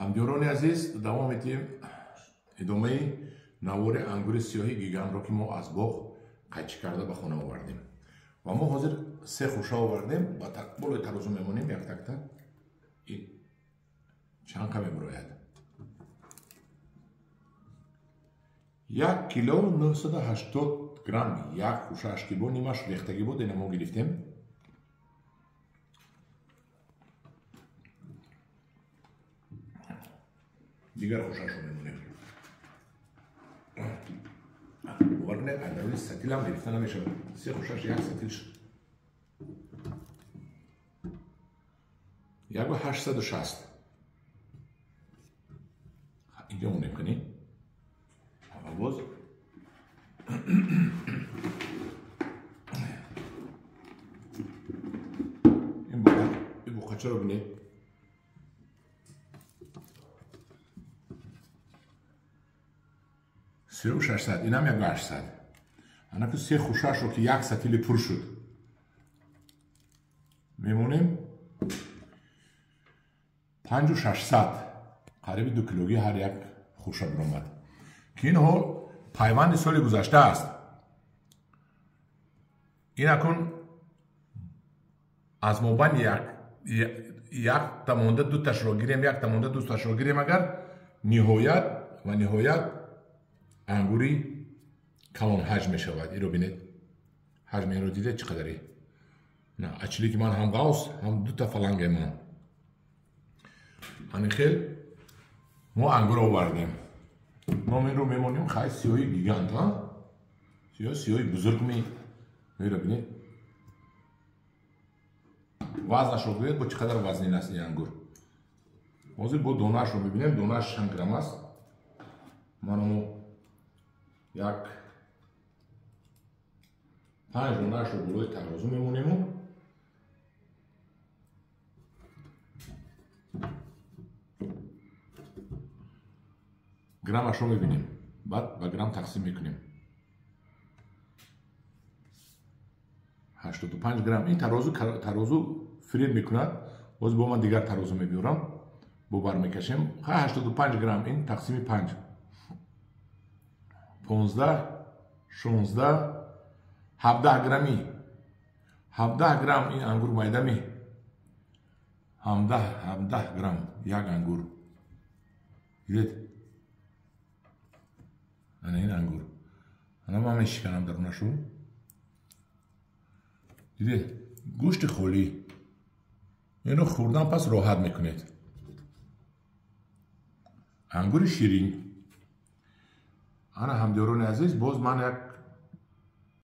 همدیوران عزیز دوام میدیم ادامه نوار انگور سیاهی گیگان رو که ما از باغ قچ کرده به خونه آوردیم و ما حاضر 3 خوشه آوردیم با بالای ترازو میمونیم یک تک تک این چند کمی براید 1 کیلو 980 گرم یک خوشهش که بود نیمش ریختگی بود اینو ما گرفتیم دیگر خوشش رو میمونیم باور کنه اندرونی ستیل هم گرفته نمیشه 3 خوشش 1 ستیل شد 860 اینجا مونیم کنی اما باز این بخچه رو بینید سه و 600 این هم 800 انا که 3 خوشش رو که 1 ستیل پر شد میمونیم 5600 قریب 2 کیلوگی هر یک خوشه برآمد که این حال پیوند سال گذشته است این اکن از مابین یک تمانده 2 تاش رو گیریم 1 تمانده 2 تاش رو گیریم اگر نهایت انگوری کلان حجم می شود این رو بینید حجم این رو دیده چقدری نه اچلی که من هم قوس هم 2 تا فلنگ من همین خیل ما انگور آوردیم ما این رو میمونیم خیلی سیاهی گیگانت ها سیاهی بزرگ می رو بینید وزنش رو بینید با چقدر وزنی است این انگور موضوع با دونهش رو میبینیم دونهش 5 گرم است منو 5 دونهش رو بلوی ترازو میمونیم گرمش رو میبینیم بعد به گرم تقسیم میکنیم 85 گرم این ترازو فرید میکند باز با من دیگر ترازو میبیارم با بر میکشیم 85 گرم این تقسیم 5 15 16 17 گرمی 17 گرم این انگور میده می 17 گرم یک انگور دیدید این انگور انا من میشکنم درونشو دیدید گوشت خولی اینو خوردن پس راحت میکنید انگور شیرین انا همدیوران عزیز باز من یک